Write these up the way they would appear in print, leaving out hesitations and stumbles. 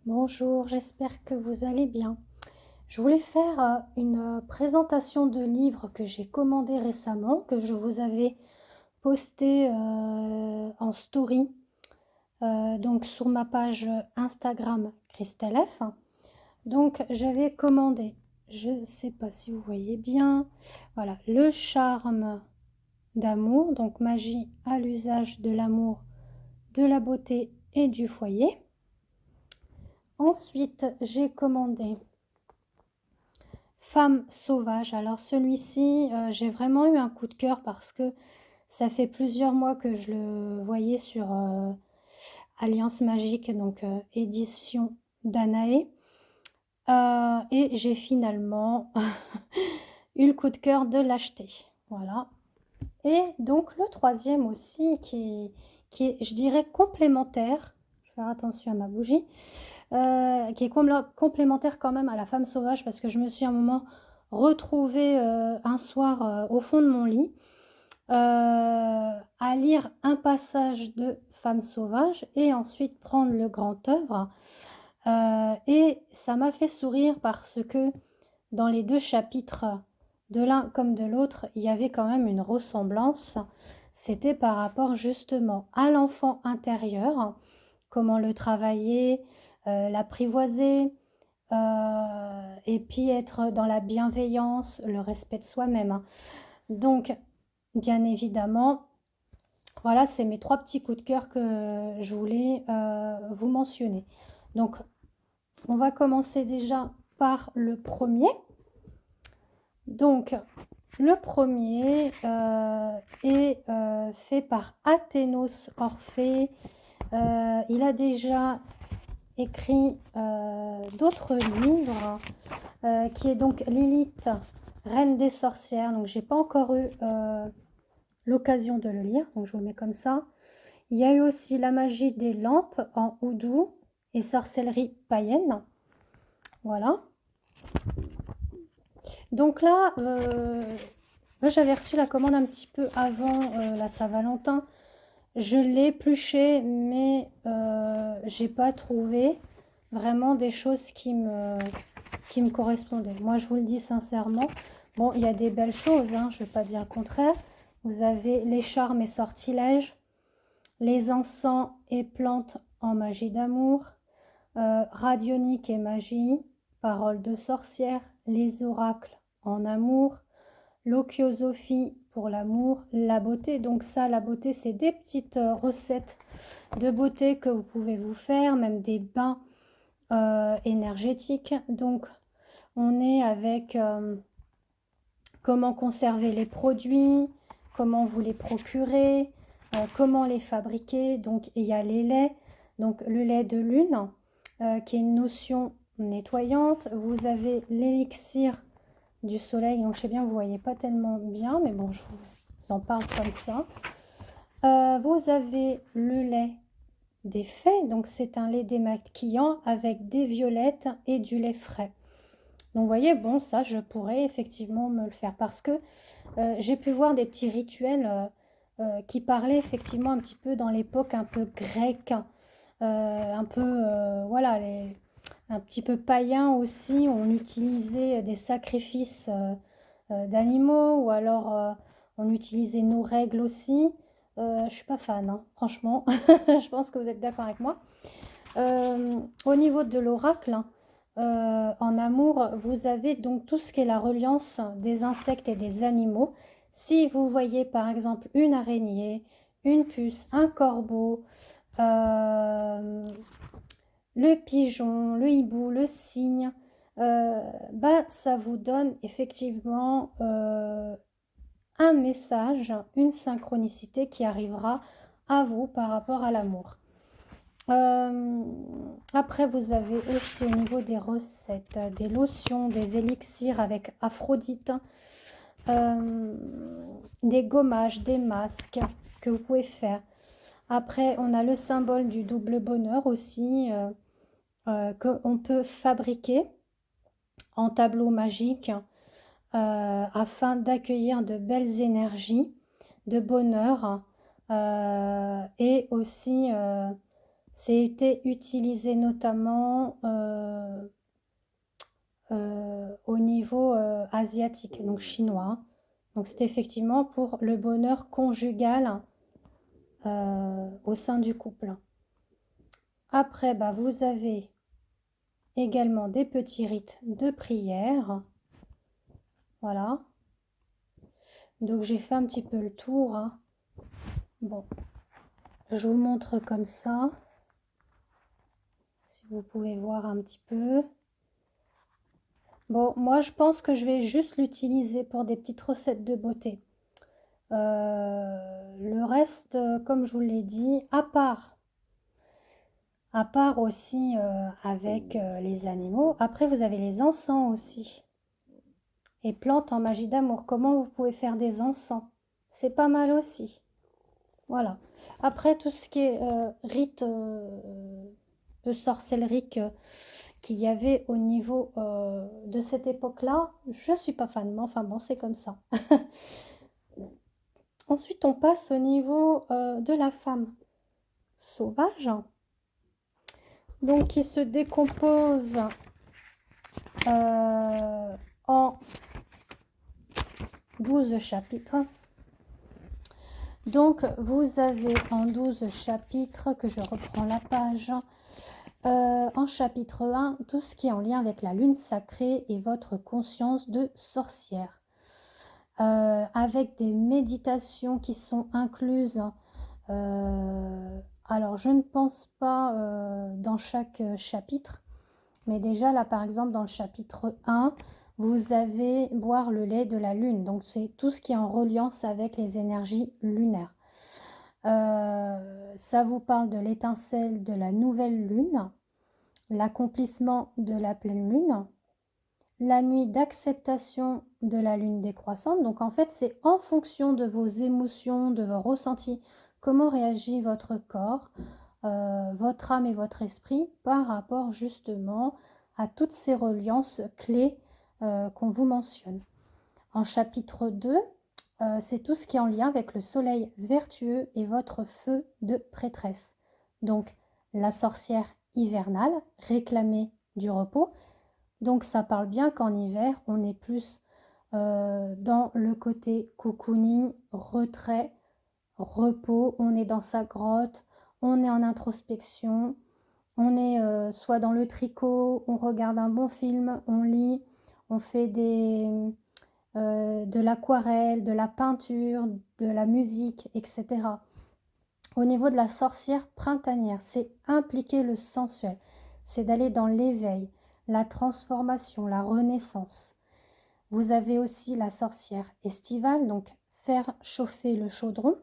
Bonjour, j'espère que vous allez bien. Je voulais faire une présentation de livre que j'ai commandé récemment, que je vous avais posté en story, donc sur ma page Instagram Christelle F. Donc j'avais commandé, je ne sais pas si vous voyez bien, voilà, le charme d'amour, donc magie à l'usage de l'amour, de la beauté et du foyer. Ensuite, j'ai commandé Femme sauvage. Alors celui-ci, j'ai vraiment eu un coup de cœur parce que ça fait plusieurs mois que je le voyais sur Alliance Magique, donc édition Danae. Et j'ai finalement eu le coup de cœur de l'acheter. Voilà. Et donc le troisième aussi, qui est, je dirais, complémentaire. Je vais faire attention à ma bougie. Qui est complémentaire quand même à la femme sauvage parce que je me suis un moment retrouvée un soir au fond de mon lit à lire un passage de femme sauvage et ensuite prendre le grand œuvre. Et ça m'a fait sourire parce que dans les deux chapitres, de l'un comme de l'autre, il y avait quand même une ressemblance. C'était par rapport justement à l'enfant intérieur, comment le travailler, l'apprivoiser, et puis être dans la bienveillance, le respect de soi-même. Donc, bien évidemment, voilà, c'est mes trois petits coups de cœur que je voulais vous mentionner. Donc, on va commencer déjà par le premier. Donc, le premier est fait par Athénos Orphée. Il a déjà écrit d'autres livres, qui est donc Lilith, Reine des sorcières. Donc, j'ai pas encore eu l'occasion de le lire, donc je vous le mets comme ça. Il y a eu aussi La magie des lampes en oudou et sorcellerie païenne. Voilà. Donc là, moi j'avais reçu la commande un petit peu avant la Saint-Valentin. Je l'ai épluché, mais j'ai pas trouvé vraiment des choses qui me correspondaient. Moi, je vous le dis sincèrement. Bon, il y a des belles choses, hein, je ne vais pas dire le contraire. Vous avez les charmes et sortilèges, les encens et plantes en magie d'amour, radionique et magie, paroles de sorcière, les oracles en amour, l'ochiosophie pour l'amour, la beauté. Donc ça, la beauté, c'est des petites recettes de beauté que vous pouvez vous faire, même des bains énergétiques. Donc on est avec comment conserver les produits, comment vous les procurer, comment les fabriquer. Donc il y a les laits, donc le lait de lune, qui est une notion nettoyante. Vous avez l'élixir du soleil, donc je sais bien, vous ne voyez pas tellement bien, mais bon, je vous en parle comme ça. Vous avez le lait des fées, donc c'est un lait démaquillant avec des violettes et du lait frais. Donc vous voyez, bon, ça, je pourrais effectivement me le faire parce que j'ai pu voir des petits rituels qui parlaient effectivement un petit peu dans l'époque un peu grecque, un peu, voilà, un petit peu païen aussi. On utilisait des sacrifices d'animaux ou alors on utilisait nos règles aussi. Je suis pas fan, hein, franchement. Je pense que vous êtes d'accord avec moi. Au niveau de l'oracle, en amour, vous avez donc tout ce qui est la reliance des insectes et des animaux. Si vous voyez par exemple une araignée, une puce, un corbeau, le pigeon, le hibou, le cygne, bah, ça vous donne effectivement un message, une synchronicité qui arrivera à vous par rapport à l'amour. Après, vous avez aussi au niveau des recettes, des lotions, des élixirs avec Aphrodite, des gommages, des masques que vous pouvez faire. Après, on a le symbole du double bonheur aussi, qu'on peut fabriquer en tableau magique afin d'accueillir de belles énergies, de bonheur et aussi C'était utilisé notamment au niveau asiatique, donc chinois, hein. Donc c'est effectivement pour le bonheur conjugal au sein du couple. Après, bah, vous avez également des petits rites de prière. Voilà. Donc j'ai fait un petit peu le tour, hein. Bon, je vous montre comme ça. Si vous pouvez voir un petit peu. Bon, moi je pense que je vais juste l'utiliser pour des petites recettes de beauté. Le reste, comme je vous l'ai dit, à part aussi avec les animaux. Après, vous avez les encens aussi. Et plantes en magie d'amour. Comment vous pouvez faire des encens? C'est pas mal aussi. Voilà. Après, tout ce qui est rite de sorcellerie qu'il y avait au niveau de cette époque-là, je suis pas fan, mais enfin bon, c'est comme ça. Ensuite, on passe au niveau de la femme sauvage, donc qui se décompose en 12 chapitres. Donc, vous avez en 12 chapitres, que je reprends la page, en chapitre 1, tout ce qui est en lien avec la lune sacrée et votre conscience de sorcière. Avec des méditations qui sont incluses. Alors, je ne pense pas dans chaque chapitre, mais déjà là, par exemple, dans le chapitre 1, vous avez boire le lait de la lune. Donc, c'est tout ce qui est en reliance avec les énergies lunaires. Ça vous parle de l'étincelle de la nouvelle lune, l'accomplissement de la pleine lune, la nuit d'acceptation de la lune décroissante. Donc en fait, c'est en fonction de vos émotions, de vos ressentis, comment réagit votre corps, votre âme et votre esprit par rapport justement à toutes ces reliances clés qu'on vous mentionne. En chapitre 2, c'est tout ce qui est en lien avec le soleil vertueux et votre feu de prêtresse. Donc la sorcière hivernale, réclamée du repos. Donc ça parle bien qu'en hiver, on est plus dans le côté cocooning, retrait, repos, on est dans sa grotte, on est en introspection, on est soit dans le tricot, on regarde un bon film, on lit, on fait de l'aquarelle, de la peinture, de la musique, etc. Au niveau de la sorcière printanière, c'est impliquer le sensuel, c'est d'aller dans l'éveil, la transformation, la renaissance. Vous avez aussi la sorcière estivale, donc faire chauffer le chaudron,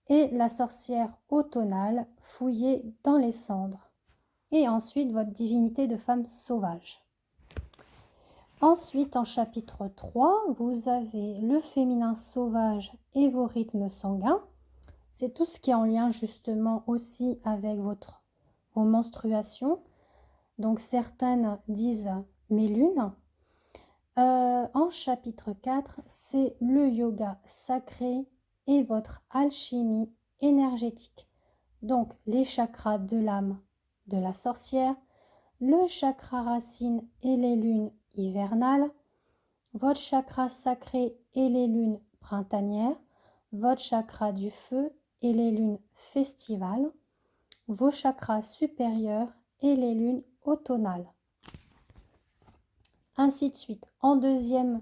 et la sorcière automnale, fouiller dans les cendres. Et ensuite, votre divinité de femme sauvage. Ensuite, en chapitre 3, vous avez le féminin sauvage et vos rythmes sanguins. C'est tout ce qui est en lien justement aussi avec vos menstruations. Donc certaines disent mes lunes. En chapitre 4, c'est le yoga sacré et votre alchimie énergétique. Donc les chakras de l'âme de la sorcière, le chakra racine et les lunes hivernales, votre chakra sacré et les lunes printanières, votre chakra du feu et les lunes festivales, vos chakras supérieurs et les lunes automnales. Ainsi de suite. En deuxième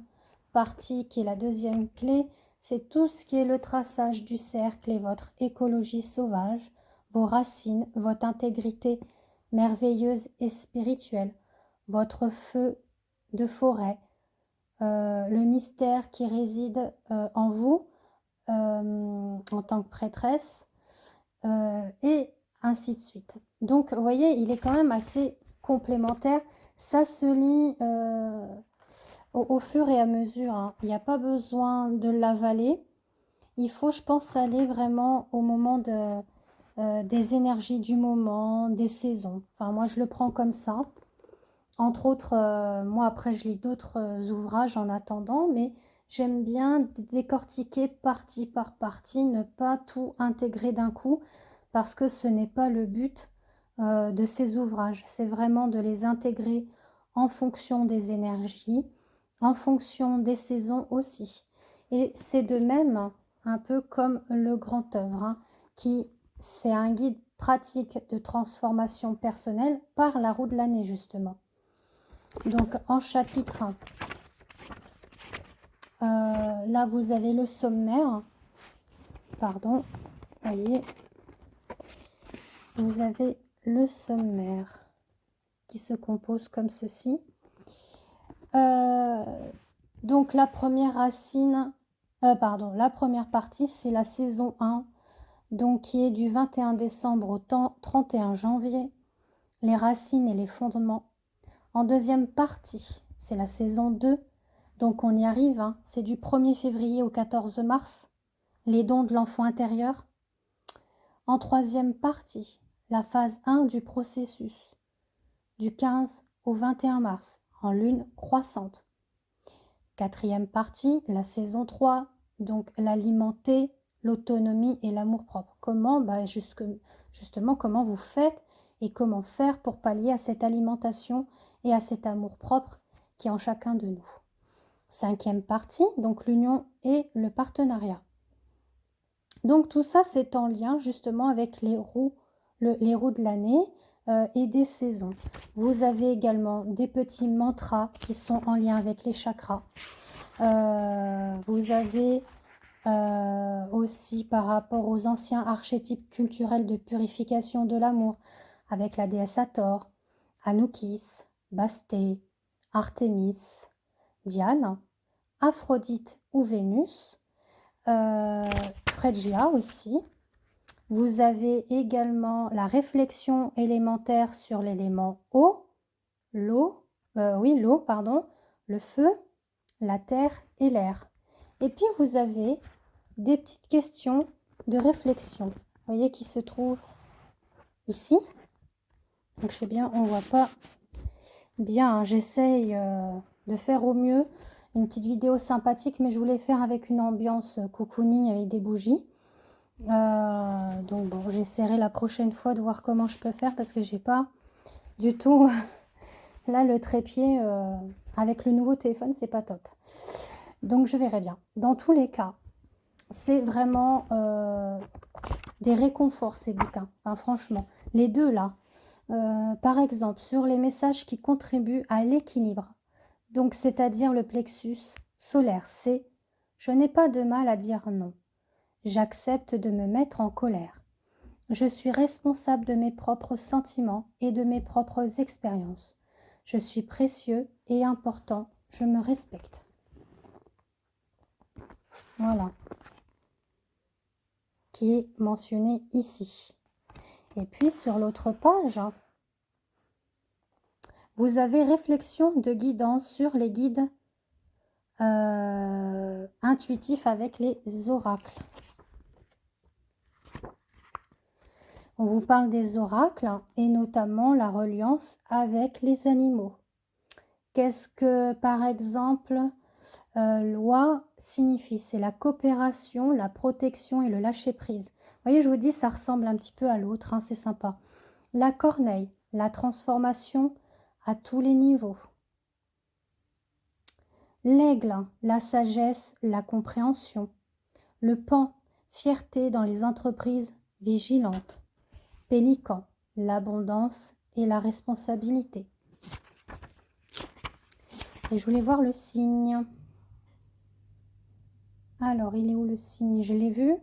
partie, qui est la deuxième clé, c'est tout ce qui est le traçage du cercle et votre écologie sauvage, vos racines, votre intégrité merveilleuse et spirituelle, votre feu de forêt, le mystère qui réside en vous en tant que prêtresse, et ainsi de suite. Donc, vous voyez, il est quand même assez complémentaire. Ça se lit au fur et à mesure, hein. Il n'y a pas besoin de l'avaler. Il faut, je pense, aller vraiment au moment des énergies du moment, des saisons. Enfin, moi, je le prends comme ça. Entre autres, moi, après, je lis d'autres ouvrages en attendant, mais j'aime bien décortiquer partie par partie, ne pas tout intégrer d'un coup, parce que ce n'est pas le but. de ces ouvrages. C'est vraiment de les intégrer en fonction des énergies, en fonction des saisons aussi. Et c'est de même un peu comme le grand œuvre, hein, qui c'est un guide pratique de transformation personnelle par la roue de l'année justement. Donc en chapitre, là vous avez le sommaire, pardon, voyez, vous avez le sommaire qui se compose comme ceci. Donc la première racine, la première partie, c'est la saison 1, donc qui est du 21 décembre au 31 janvier, les racines et les fondements. En deuxième partie, c'est la saison 2, donc on y arrive, hein, c'est du 1er février au 14 mars, les dons de l'enfant intérieur. En troisième partie, la phase 1 du processus, du 15 au 21 mars, en lune croissante. Quatrième partie, la saison 3, donc l'alimenter, l'autonomie et l'amour-propre. Comment justement, comment vous faites et comment faire pour pallier à cette alimentation et à cet amour-propre qui est en chacun de nous. Cinquième partie, donc l'union et le partenariat. Donc tout ça, c'est en lien justement avec les roues de l'année et des saisons. Vous avez également des petits mantras qui sont en lien avec les chakras. Vous avez aussi par rapport aux anciens archétypes culturels de purification de l'amour, avec la déesse Hathor, Anubis, Basté, Artémis, Diane, Aphrodite ou Vénus, Phrygia aussi. Vous avez également la réflexion élémentaire sur l'élément eau, l'eau, le feu, la terre et l'air. Et puis vous avez des petites questions de réflexion, vous voyez, qui se trouvent ici. Donc je sais bien, on ne voit pas bien, hein, j'essaye de faire au mieux une petite vidéo sympathique, mais je voulais faire avec une ambiance cocooning avec des bougies. Donc bon, j'essaierai la prochaine fois de voir comment je peux faire parce que j'ai pas du tout là le trépied avec le nouveau téléphone, c'est pas top. Donc je verrai bien. Dans tous les cas, c'est vraiment des réconforts ces bouquins. Enfin, franchement, les deux là. Par exemple, sur les messages qui contribuent à l'équilibre. Donc, c'est-à-dire le plexus solaire, c'est « Je n'ai pas de mal à dire non. J'accepte de me mettre en colère. Je suis responsable de mes propres sentiments et de mes propres expériences. Je suis précieux et important. Je me respecte. » Voilà. Qui est mentionné ici. Et puis, sur l'autre page, vous avez réflexion de guidance sur les guides intuitifs avec les oracles. On vous parle des oracles et notamment la reliance avec les animaux. Qu'est-ce que, par exemple, loi signifie? C'est la coopération, la protection et le lâcher-prise. Vous voyez, je vous dis, ça ressemble un petit peu à l'autre, hein, c'est sympa. La corneille, la transformation à tous les niveaux. L'aigle, la sagesse, la compréhension. Le paon, fierté dans les entreprises vigilantes. Pélican, l'abondance et la responsabilité. Et je voulais voir le signe. Alors, il est où le signe? Je l'ai vu.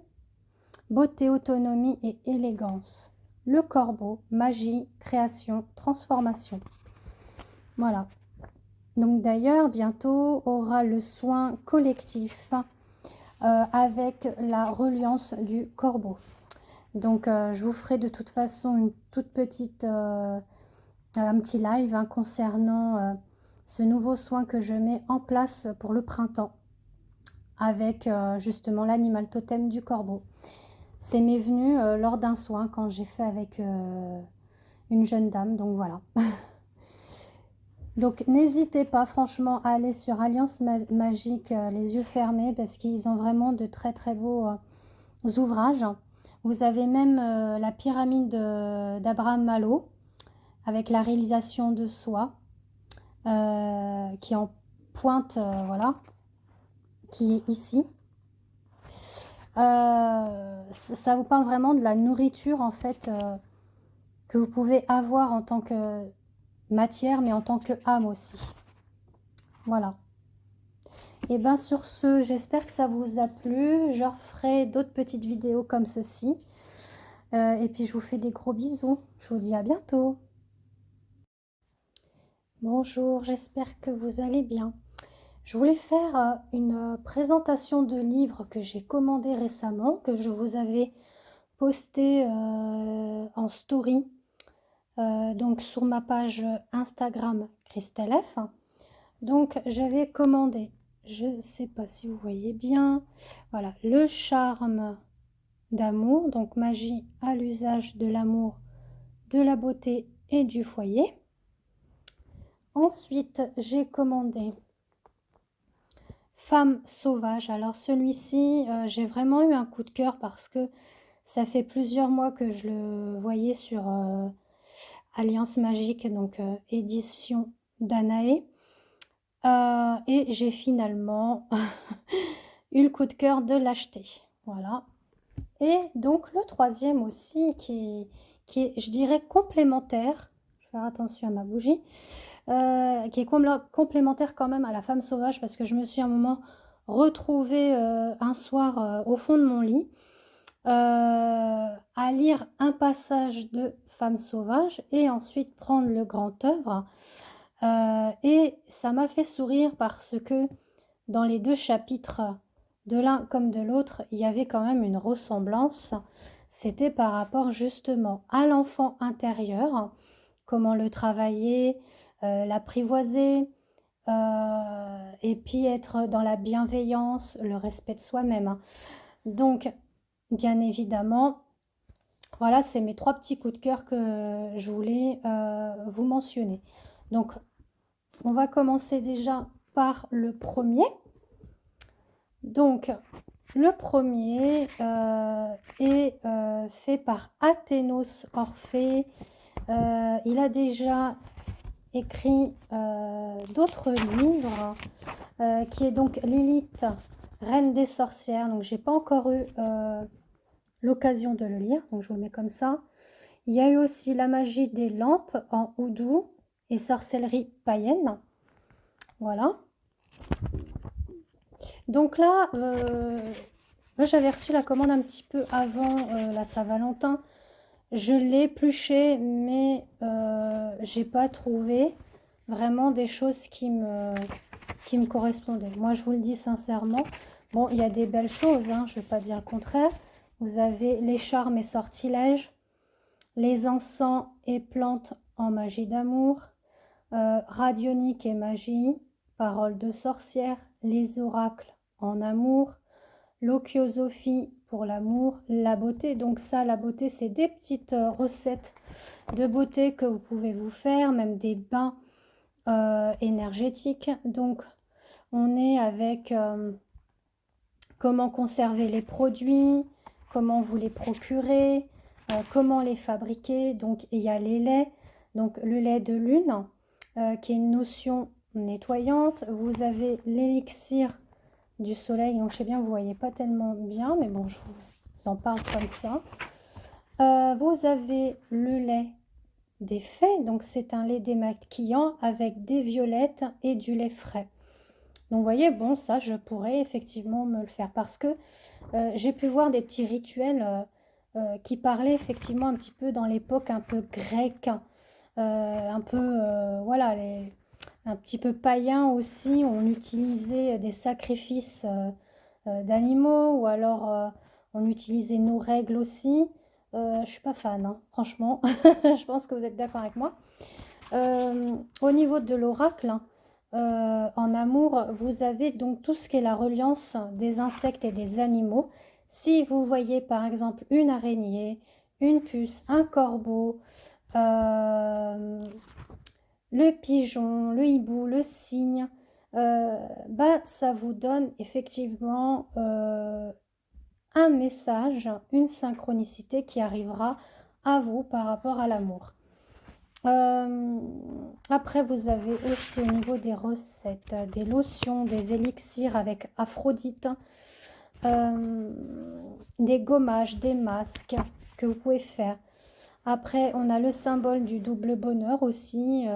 Beauté, autonomie et élégance. Le corbeau, magie, création, transformation. Voilà. Donc d'ailleurs, bientôt aura le soin collectif avec la reliance du corbeau. Donc je vous ferai de toute façon une toute petite, un petit live hein, concernant ce nouveau soin que je mets en place pour le printemps avec justement l'animal totem du corbeau. C'est m'est venu lors d'un soin quand j'ai fait avec une jeune dame, donc voilà. Donc n'hésitez pas franchement à aller sur Alliance Magique les yeux fermés parce qu'ils ont vraiment de très très beaux ouvrages. Vous avez même la pyramide d'Abraham Maslow avec la réalisation de soi qui est en pointe, voilà, qui est ici. Ça vous parle vraiment de la nourriture en fait que vous pouvez avoir en tant que matière mais en tant que âme aussi. Voilà. Et bien sur ce, j'espère que ça vous a plu. Je referai d'autres petites vidéos comme ceci. Et puis je vous fais des gros bisous. Je vous dis à bientôt. Bonjour, j'espère que vous allez bien. Je voulais faire une présentation de livres que j'ai commandé récemment, que je vous avais posté en story, donc sur ma page Instagram Christelle F. Donc j'avais commandé, je ne sais pas si vous voyez bien, voilà, le charme d'amour, donc magie à l'usage de l'amour, de la beauté et du foyer. Ensuite, j'ai commandé Femme sauvage. Alors celui-ci, j'ai vraiment eu un coup de cœur parce que ça fait plusieurs mois que je le voyais sur Alliance Magique, donc édition Danae. Et j'ai finalement eu le coup de cœur de l'acheter. Voilà. Et donc le troisième aussi qui est, je dirais, complémentaire. Je vais faire attention à ma bougie. Qui est complémentaire quand même à la femme sauvage parce que je me suis un moment retrouvée un soir au fond de mon lit à lire un passage de Femme sauvage et ensuite prendre le grand œuvre. Et ça m'a fait sourire parce que dans les deux chapitres, de l'un comme de l'autre, il y avait quand même une ressemblance. C'était par rapport justement à l'enfant intérieur, comment le travailler, l'apprivoiser, et puis être dans la bienveillance, le respect de soi-même. Donc, bien évidemment, voilà, c'est mes 3 petits coups de cœur que je voulais vous mentionner. Donc, on va commencer déjà par le premier. Donc, le premier est fait par Athénos Orphée. Il a déjà écrit d'autres livres, qui est donc Lilith, Reine des sorcières. Donc, j'ai pas encore eu l'occasion de le lire, donc je vous le mets comme ça. Il y a eu aussi La magie des lampes en oudou et sorcellerie païenne. Voilà. Donc là, moi j'avais reçu la commande un petit peu avant la Saint-Valentin. Je l'ai épluché, mais j'ai pas trouvé vraiment des choses qui me correspondaient. Moi, je vous le dis sincèrement. Bon, il y a des belles choses, hein, je ne vais pas dire le contraire. Vous avez les charmes et sortilèges, les encens et plantes en magie d'amour, radionique et magie, paroles de sorcière, les oracles en amour, l'ochiosophie pour l'amour, la beauté. Donc ça, la beauté, c'est des petites recettes de beauté que vous pouvez vous faire, même des bains énergétiques. Donc on est avec comment conserver les produits, comment vous les procurer, comment les fabriquer. Donc il y a les laits, donc le lait de lune qui est une notion nettoyante. Vous avez l'élixir du soleil, donc je sais bien vous voyez pas tellement bien, mais bon, je vous en parle comme ça. Vous avez le lait des fées, donc c'est un lait démaquillant avec des violettes et du lait frais. Donc vous voyez, bon, ça je pourrais effectivement me le faire parce que j'ai pu voir des petits rituels qui parlaient effectivement un petit peu dans l'époque un peu grecque, un peu, voilà, un petit peu païen aussi. On utilisait des sacrifices d'animaux ou alors on utilisait nos règles aussi. Je suis pas fan, hein, franchement. Je pense que vous êtes d'accord avec moi. Au niveau de l'oracle, en amour, vous avez donc tout ce qui est la reliance des insectes et des animaux. Si vous voyez par exemple une araignée, une puce, un corbeau, le pigeon, le hibou, le cygne, bah, ça vous donne effectivement un message, une synchronicité qui arrivera à vous par rapport à l'amour. Après, vous avez aussi au niveau des recettes, des lotions, des élixirs avec Aphrodite, des gommages, des masques que vous pouvez faire. Après, on a le symbole du double bonheur aussi,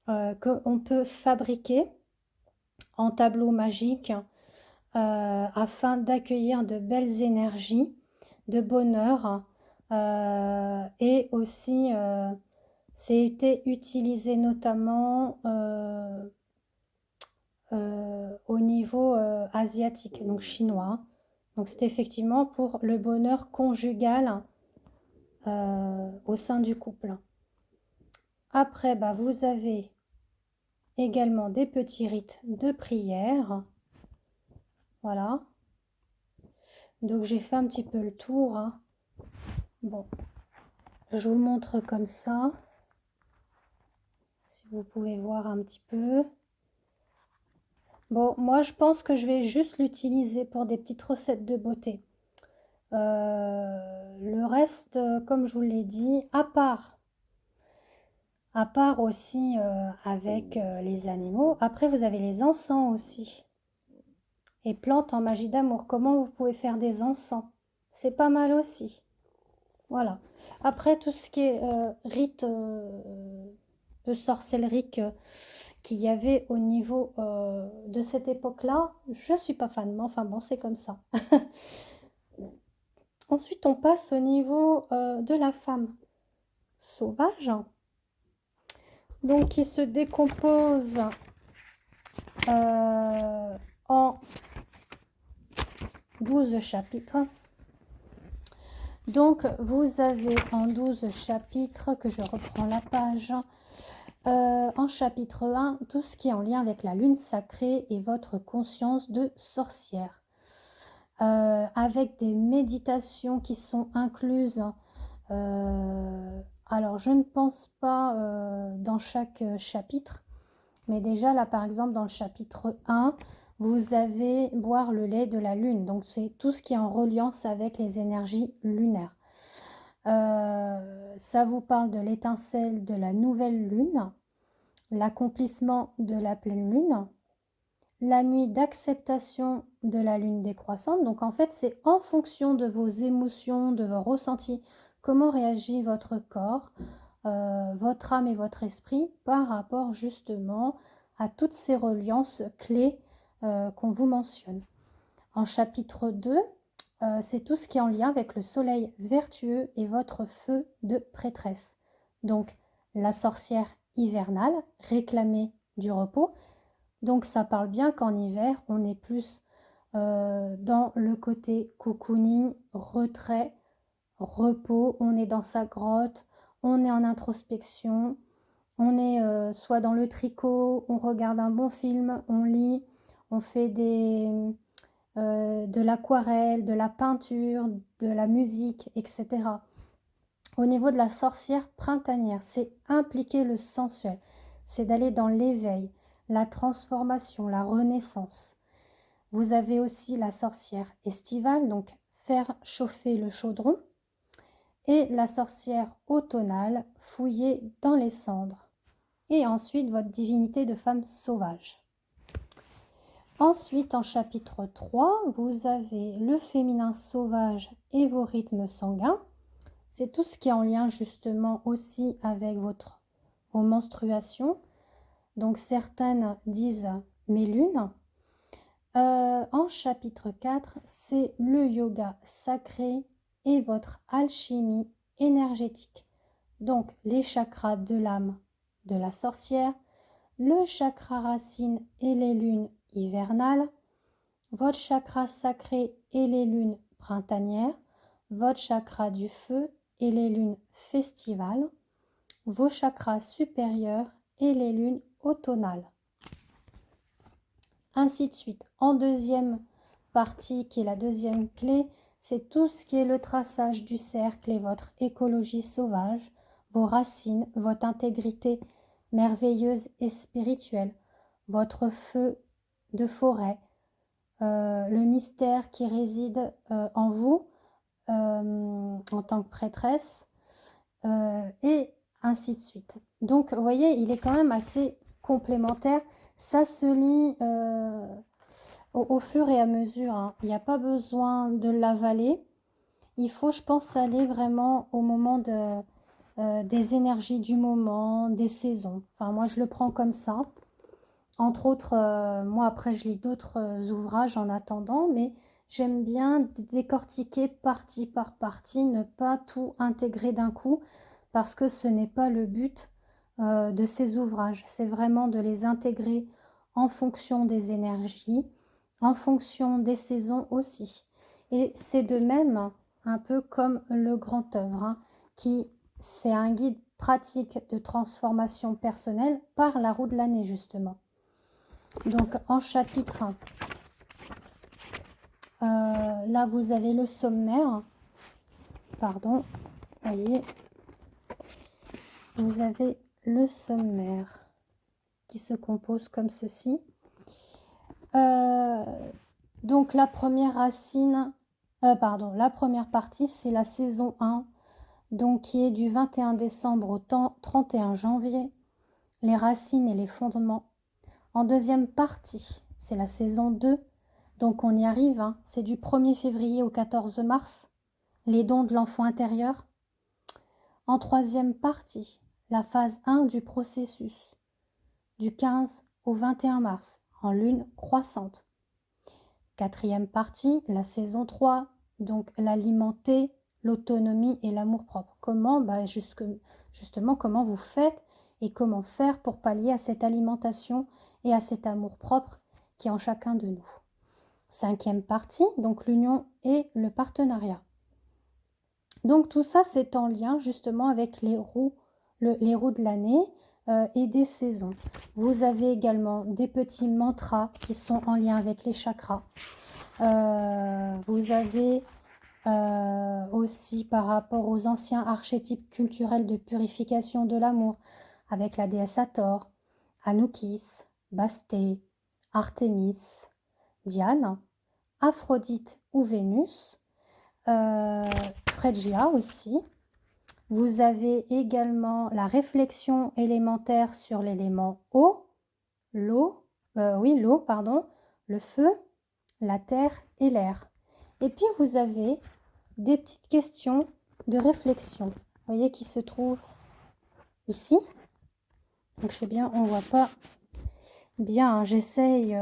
qu'on peut fabriquer en tableau magique afin d'accueillir de belles énergies, de bonheur et aussi c'est été utilisé notamment au niveau asiatique, donc chinois. Donc c'est effectivement pour le bonheur conjugal au sein du couple. Après, bah, vous avez également des petits rites de prière. Voilà. Donc j'ai fait un petit peu le tour. Hein. Bon, je vous montre comme ça. Si vous pouvez voir un petit peu. Bon, moi je pense que je vais juste l'utiliser pour des petites recettes de beauté. Le reste, comme je vous l'ai dit, à part aussi avec les animaux. Après, vous avez les encens aussi. Et plantes en magie d'amour. Comment vous pouvez faire des encens? C'est pas mal aussi. Voilà. Après, tout ce qui est rite de sorcellerie qu'il y avait au niveau de cette époque-là, je suis pas fan, mais enfin bon, c'est comme ça. Ensuite, on passe au niveau de la femme sauvage. Donc, qui se décompose en 12 chapitres. Donc, vous avez en 12 chapitres, que je reprends la page, en chapitre 1, tout ce qui est en lien avec la lune sacrée et votre conscience de sorcière. Avec des méditations qui sont incluses. Alors, je ne pense pas dans chaque chapitre, mais déjà là, par exemple, dans le chapitre 1, vous avez boire le lait de la lune. Donc, c'est tout ce qui est en reliance avec les énergies lunaires. Ça vous parle de l'étincelle de la nouvelle lune, l'accomplissement de la pleine lune, la nuit d'acceptation de la lune décroissante. Donc en fait, c'est en fonction de vos émotions, de vos ressentis, comment réagit votre corps, votre âme et votre esprit par rapport justement à toutes ces reliances clés qu'on vous mentionne. En chapitre 2, c'est tout ce qui est en lien avec le soleil vertueux et votre feu de prêtresse. Donc la sorcière hivernale, réclamée du repos. Donc ça parle bien qu'en hiver, on est plus dans le côté cocooning, retrait, repos, on est dans sa grotte, on est en introspection, on est soit dans le tricot, on regarde un bon film, on lit, on fait de l'aquarelle, de la peinture, de la musique, etc. Au niveau de la sorcière printanière, c'est impliquer le sensuel, c'est d'aller dans l'éveil, la transformation, la renaissance. Vous avez aussi la sorcière estivale, donc faire chauffer le chaudron, et la sorcière automnale, fouiller dans les cendres. Et ensuite, votre divinité de femme sauvage. Ensuite, en chapitre 3, vous avez le féminin sauvage et vos rythmes sanguins. C'est tout ce qui est en lien justement aussi avec vos menstruations. Donc certaines disent mes lunes. En chapitre 4, c'est le yoga sacré et votre alchimie énergétique. Donc les chakras de l'âme de la sorcière, le chakra racine et les lunes hivernales, votre chakra sacré et les lunes printanières, votre chakra du feu et les lunes festivales, vos chakras supérieurs et les lunes automnales. Ainsi de suite. En deuxième partie, qui est la deuxième clé, c'est tout ce qui est le traçage du cercle et votre écologie sauvage, vos racines, votre intégrité merveilleuse et spirituelle, votre feu de forêt, le mystère qui réside en vous en tant que prêtresse, et ainsi de suite. Donc, vous voyez, il est quand même assez complémentaire. Ça se lit au fur et à mesure, hein. Il n'y a pas besoin de l'avaler. Il faut, je pense, aller vraiment au moment des énergies du moment, des saisons. Enfin, moi, je le prends comme ça. Entre autres, moi, après, je lis d'autres ouvrages en attendant, mais j'aime bien décortiquer partie par partie, ne pas tout intégrer d'un coup, parce que ce n'est pas le but de ces ouvrages. C'est vraiment de les intégrer en fonction des énergies, en fonction des saisons aussi. Et c'est de même, un peu comme le grand œuvre, hein, qui c'est un guide pratique de transformation personnelle par la roue de l'année, justement. Donc en chapitre 1, là vous avez le sommaire, pardon, voyez, vous avez le sommaire qui se compose comme ceci. Donc la première racine, la première partie, c'est la saison 1, donc qui est du 21 décembre au 31 janvier, les racines et les fondements. En deuxième partie, c'est la saison 2, donc on y arrive, hein, c'est du 1er février au 14 mars, les dons de l'enfant intérieur. En troisième partie, la phase 1 du processus, du 15 au 21 mars, en lune croissante. Quatrième partie, la saison 3, donc l'alimenter, l'autonomie et l'amour-propre. Comment justement, comment vous faites et comment faire pour pallier à cette alimentation et à cet amour-propre qui est en chacun de nous. Cinquième partie, donc l'union et le partenariat. Donc tout ça, c'est en lien justement avec les roues de l'année et des saisons. Vous avez également des petits mantras qui sont en lien avec les chakras. Vous avez aussi par rapport aux anciens archétypes culturels de purification de l'amour, avec la déesse Hathor, Anubis, Basté, Artémis, Diane, Aphrodite ou Vénus, Phrygia aussi. Vous avez également la réflexion élémentaire sur l'élément eau, l'eau, le feu, la terre et l'air. Et puis vous avez des petites questions de réflexion, vous voyez, qui se trouvent ici. Donc je sais bien, on ne voit pas bien, hein. J'essaye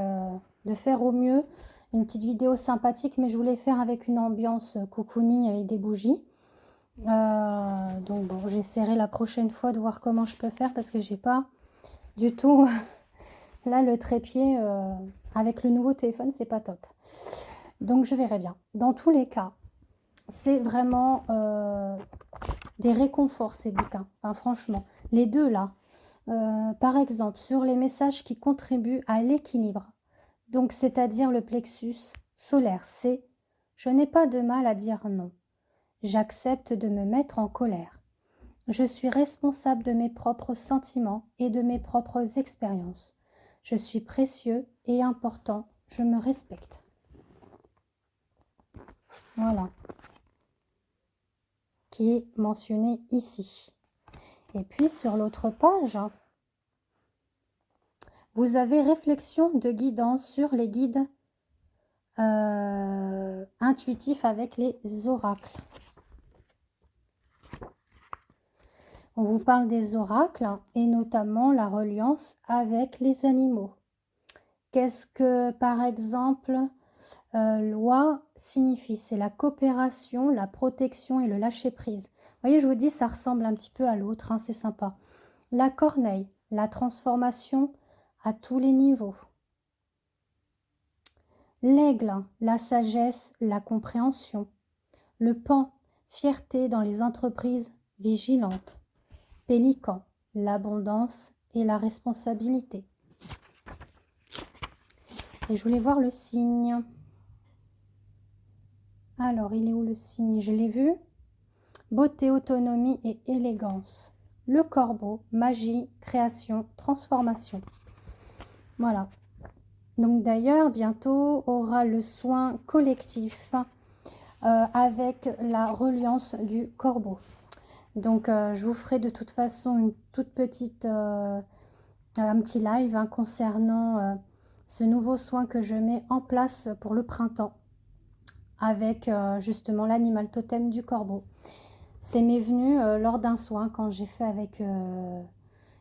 de faire au mieux une petite vidéo sympathique, mais je voulais faire avec une ambiance cocooning avec des bougies. Donc bon, j'essaierai la prochaine fois de voir comment je peux faire, parce que j'ai pas du tout là le trépied avec le nouveau téléphone, c'est pas top. Donc je verrai bien. Dans tous les cas, c'est vraiment des réconforts ces bouquins. Enfin, franchement, les deux là. Par exemple, sur les messages qui contribuent à l'équilibre. Donc, c'est-à-dire le plexus solaire, c'est « Je n'ai pas de mal à dire non. J'accepte de me mettre en colère. Je suis responsable de mes propres sentiments et de mes propres expériences. Je suis précieux et important. Je me respecte. » Voilà. Qui est mentionné ici. Et puis, sur l'autre page, vous avez réflexion de guidance sur les guides intuitifs avec les oracles. On vous parle des oracles et notamment la reliance avec les animaux. Qu'est-ce que, par exemple, loi signifie? C'est la coopération, la protection et le lâcher-prise. Vous voyez, je vous dis, ça ressemble un petit peu à l'autre, hein, c'est sympa. La corneille, la transformation à tous les niveaux. L'aigle, la sagesse, la compréhension. Le paon, fierté dans les entreprises vigilantes. Pélican, l'abondance et la responsabilité. Et je voulais voir le signe. Alors, il est où le signe? Je l'ai vu. Beauté, autonomie et élégance. Le corbeau, magie, création, transformation. Voilà. Donc d'ailleurs, bientôt aura le soin collectif avec la reliance du corbeau. Donc je vous ferai de toute façon une toute petite, un petit live hein, concernant ce nouveau soin que je mets en place pour le printemps avec justement l'animal totem du corbeau. C'est m'est venu lors d'un soin quand j'ai fait avec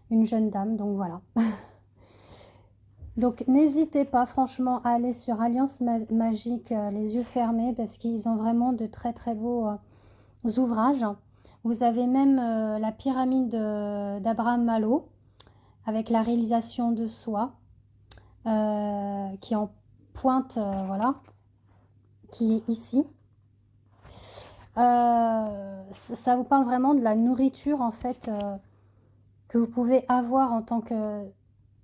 une jeune dame, donc voilà. Donc n'hésitez pas franchement à aller sur Alliance Magique les yeux fermés parce qu'ils ont vraiment de très très beaux ouvrages. Vous avez même la pyramide d'Abraham Malo avec la réalisation de soi qui est en pointe, voilà, qui est ici. Ça vous parle vraiment de la nourriture en fait que vous pouvez avoir en tant que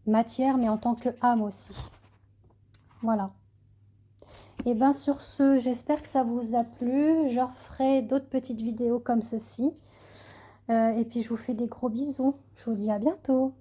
matière mais en tant que âme aussi. Voilà. Et bien sur ce, j'espère que ça vous a plu. Je referai d'autres petites vidéos comme ceci. Et puis je vous fais des gros bisous. Je vous dis à bientôt.